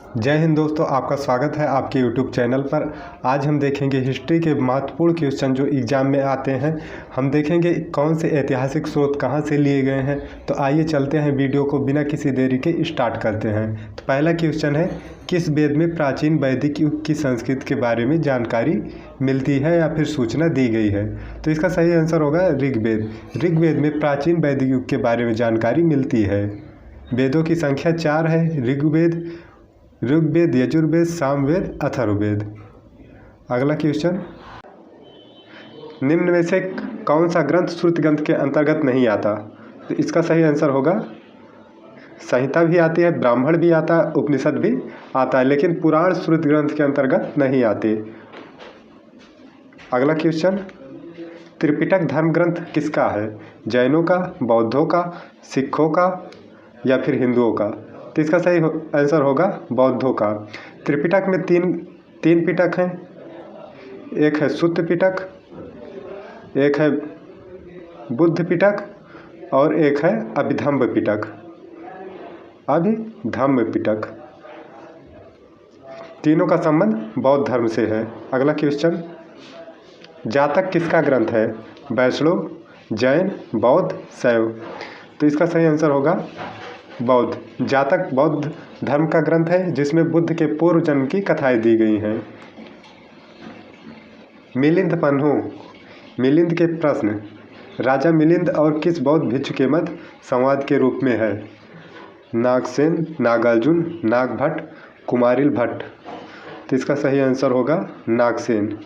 जय हिंद दोस्तों, आपका स्वागत है आपके YouTube चैनल पर। आज हम देखेंगे हिस्ट्री के महत्वपूर्ण क्वेश्चन जो एग्ज़ाम में आते हैं। हम देखेंगे कौन से ऐतिहासिक स्रोत कहां से लिए गए हैं। तो आइए चलते हैं, वीडियो को बिना किसी देरी के स्टार्ट करते हैं। तो पहला क्वेश्चन है, किस वेद में प्राचीन वैदिक युग की संस्कृति के बारे में जानकारी मिलती है या फिर सूचना दी गई है। तो इसका सही आंसर होगा ऋग्वेद। ऋग्वेद में प्राचीन वैदिक युग के बारे में जानकारी मिलती है। वेदों की संख्या 4 है, ऋग्वेद, यजुर्वेद, सामवेद, अथर्ववेद। अगला क्वेश्चन, निम्न में से कौन सा ग्रंथ श्रुति ग्रंथ के अंतर्गत नहीं आता। तो इसका सही आंसर होगा, संहिता भी आती है, ब्राह्मण भी आता है, उपनिषद भी आता है, लेकिन पुराण श्रुति ग्रंथ के अंतर्गत नहीं आते। अगला क्वेश्चन, त्रिपिटक धर्म ग्रंथ किसका है। जैनों का, बौद्धों का, सिखों का या फिर हिंदुओं का। तो इसका सही आंसर होगा बौद्धों का। त्रिपिटक में तीन पिटक हैं, एक है सुत्त पिटक, एक है बुद्ध पिटक और एक है अभिधम्म पिटक। तीनों का संबंध बौद्ध धर्म से है। अगला क्वेश्चन, जातक किसका ग्रंथ है। वैष्णव, जैन, बौद्ध, शैव। तो इसका सही आंसर होगा बौद्ध। जातक बौद्ध धर्म का ग्रंथ है जिसमें बुद्ध के पूर्व जन्म की कथाएं दी गई हैं। मिलिंद पन्हु, मिलिंद के प्रश्न, राजा मिलिंद और किस बौद्ध भिक्षु के मध्य संवाद के रूप में है। नागसेन, नागार्जुन, नागभट्ट, कुमारिल भट्ट। तो इसका सही आंसर होगा नागसेन।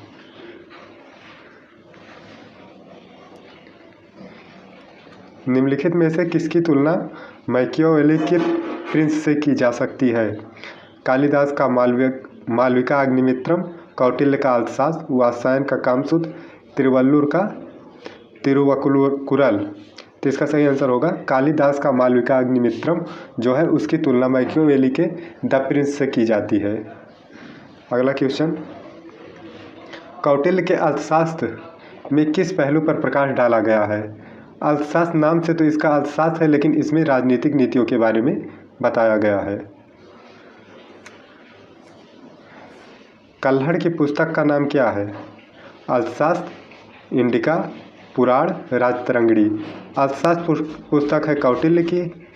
निम्नलिखित में से किसकी तुलना मैकियावेली के प्रिंस से की जा सकती है। कालिदास का मालविका अग्निमित्रम, कौटिल्य का अर्थशास्त्र, वात्स्यायन का कामसूत्र, तिरुवल्लुर का तिरुवकुरल। तो इसका सही आंसर होगा कालिदास का मालविका अग्निमित्रम जो है उसकी तुलना मैकियावेली के द प्रिंस से की जाती है। अगला क्वेश्चन, कौटिल्य के अर्थशास्त्र में किस पहलू पर प्रकाश डाला गया है। अर्थशास्त्र नाम से तो इसका अर्थशास्त्र है, लेकिन इसमें राजनीतिक नीतियों के बारे में बताया गया है। कल्हड़ की पुस्तक का नाम क्या है। अर्थशास्त्र, इंडिका, पुराण, राजतरंगिणी। अर्थशास्त्र पुस्तक है कौटिल्य की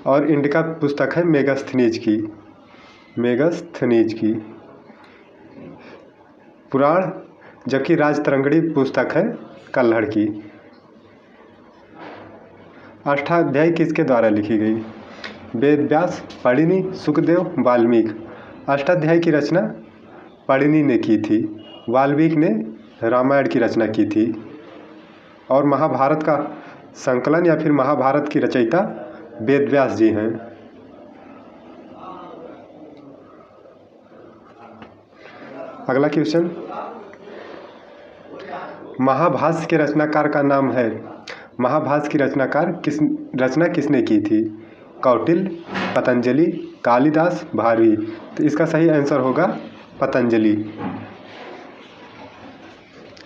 और इंडिका पुस्तक है मेगास्थनीज की। पुराण, जबकि राजतरंगिणी पुस्तक है कल्हड़ की। अष्टाध्यायी किसके द्वारा लिखी गई। वेद व्यास, पणिनि, सुखदेव, वाल्मीकि। अष्टाध्यायी की रचना पणिनि ने की थी, वाल्मीकि ने रामायण की रचना की थी और महाभारत का संकलन या फिर महाभारत की रचयिता वेद व्यास जी हैं। अगला क्वेश्चन, महाभाष्य के रचनाकार का नाम है। महाभाष्य की रचना किसने की थी। कौटिल्य, पतंजलि, कालिदास, भारवी। तो इसका सही आंसर होगा पतंजलि।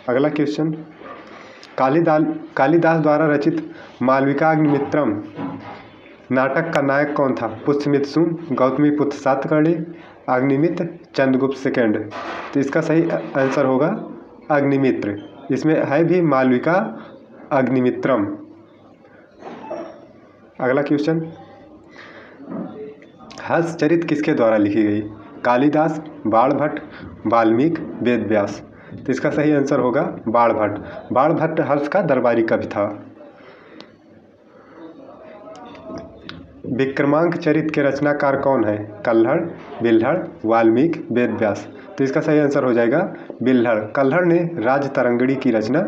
अगला क्वेश्चन, कालिदास द्वारा रचित मालविकाग्निमित्रम नाटक का नायक कौन था। पुष्यमित्र सुन, गौतमीपुत्र सातकर्णी, अग्निमित्र, चंद्रगुप्त सेकंड। तो इसका सही आंसर होगा अग्निमित्र। इसमें है भी मालविका अग्निमित्रम। अगला क्वेश्चन, हर्षचरित किसके द्वारा लिखी गई। कालिदास, बाणभट्ट, वाल्मीकि, वेद व्यास। तो इसका सही आंसर होगा बाणभट्ट। बाणभट्ट हर्ष का दरबारी कवि था। विक्रमांक चरित के रचनाकार कौन है। कल्हड़, बिल्हड़, वाल्मीकि, वेद व्यास। तो इसका सही आंसर हो जाएगा बिल्हड़। कल्हड़ ने राजतरंगिणी की रचना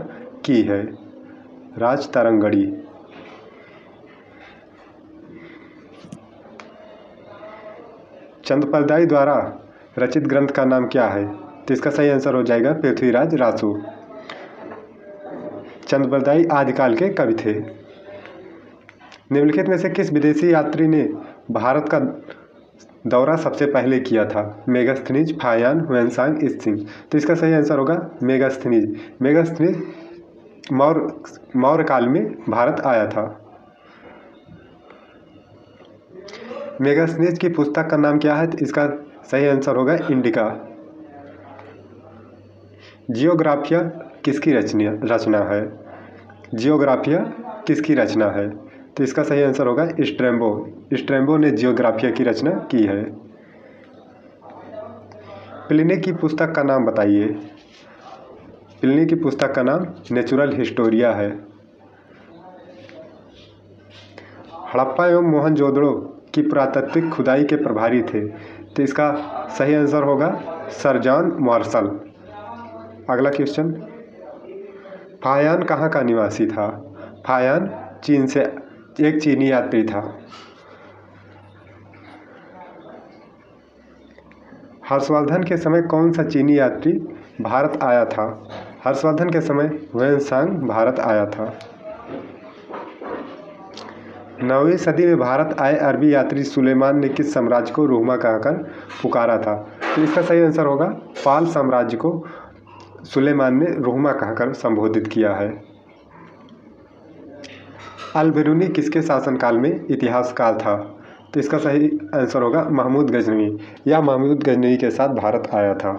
की है। राजतरंगिणी। चंदपरदाई द्वारा रचित ग्रंथ का नाम क्या है। तो इसका सही आंसर हो जाएगा पृथ्वीराज रासो। चंदपरदाई आदिकाल के कवि थे। निम्नलिखित में से किस विदेशी यात्री ने भारत का दौरा सबसे पहले किया था। Megasthenes, Fahien, Xuanzang, Itsing. तो इसका सही आंसर होगा मेगास्थनीज मौर्य काल में भारत आया था। मेगास्थनीज की पुस्तक का नाम क्या है? तो इसका सही आंसर होगा इंडिका। जियोग्राफिया किसकी रचना है? जियोग्राफिया किसकी रचना है? तो इसका सही आंसर होगा स्ट्रैबो। स्ट्रैबो ने जियोग्राफिया की रचना की है। प्लिनी की पुस्तक का नाम बताइए। प्लिनी की पुस्तक का नाम नेचुरल हिस्टोरिया है। हड़प्पा एवं मोहनजोदड़ो की पुरातात्विक खुदाई के प्रभारी थे, तो इसका सही आंसर होगा सर जॉन मार्शल। अगला क्वेश्चन, फायान कहाँ का निवासी था? फायान चीन से एक चीनी यात्री था। हर्षवर्धन के समय कौन सा चीनी यात्री भारत आया था? हर्षवर्धन के समय ह्वेनसांग भारत आया था। 9वीं सदी में भारत आए अरबी यात्री सुलेमान ने किस साम्राज्य को रोमा कहकर पुकारा था? तो इसका सही आंसर होगा पाल साम्राज्य को सुलेमान ने रोमा कहकर संबोधित किया है। अल बिरूनी किसके शासनकाल में इतिहासकार था? तो इसका सही आंसर होगा महमूद गजनवी। यह महमूद गजनवी के साथ भारत आया था।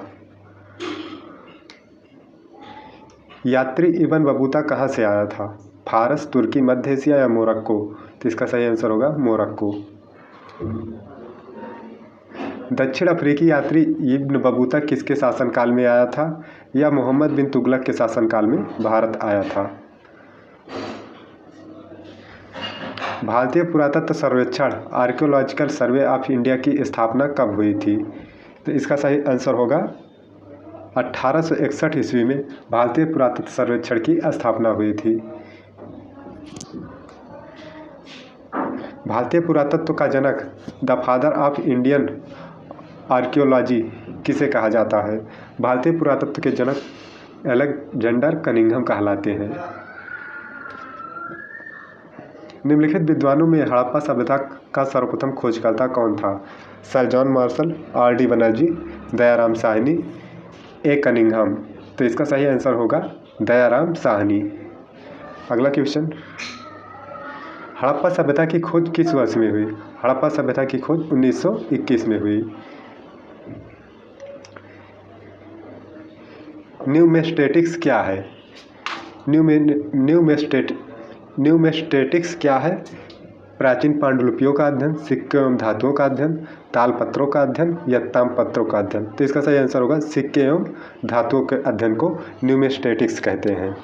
यात्री इब्न बतूता कहाँ से आया था? फारस, तुर्की, मध्य एशिया या मोरक्को? तो इसका सही आंसर होगा मोरक्को। दक्षिण अफ्रीकी यात्री इब्न बतूता किसके शासनकाल में आया था? यह मोहम्मद बिन तुगलक के शासनकाल में भारत आया था। भारतीय पुरातत्व सर्वेक्षण आर्कियोलॉजिकल सर्वे ऑफ इंडिया की स्थापना कब हुई थी? तो इसका सही आंसर होगा 1861 ईस्वी में भारतीय पुरातत्व सर्वेक्षण की स्थापना हुई थी। भारतीय पुरातत्व का जनक the father of Indian archaeology किसे कहा जाता है? भारतीय पुरातत्व के जनक अलेक्जेंडर कनिंघम कहलाते हैं। निम्नलिखित विद्वानों में हड़प्पा सभ्यता का सर्वप्रथम खोजकर्ता कौन था? Sir John Marshall, R.D. Banerji, Dayaram Sahni, A Cunningham? तो इसका सही आंसर होगा दयाराम साहनी। अगला क्वेश्चन, हड़प्पा सभ्यता की खोज किस वर्ष में हुई? हड़प्पा सभ्यता की खोज 1921 में हुई। न्यूमेस्टेटिक्स क्या है? न्यूमेस्टेटिक्स क्या है? प्राचीन पांडुलिपियों का अध्ययन, सिक्कों एवं धातुओं का अध्ययन, तालपत्रों का अध्ययन या ताम्रपत्रों का अध्ययन? तो इसका सही आंसर होगा सिक्के एवं धातुओं के अध्ययन को न्यूमेस्टेटिक्स कहते हैं।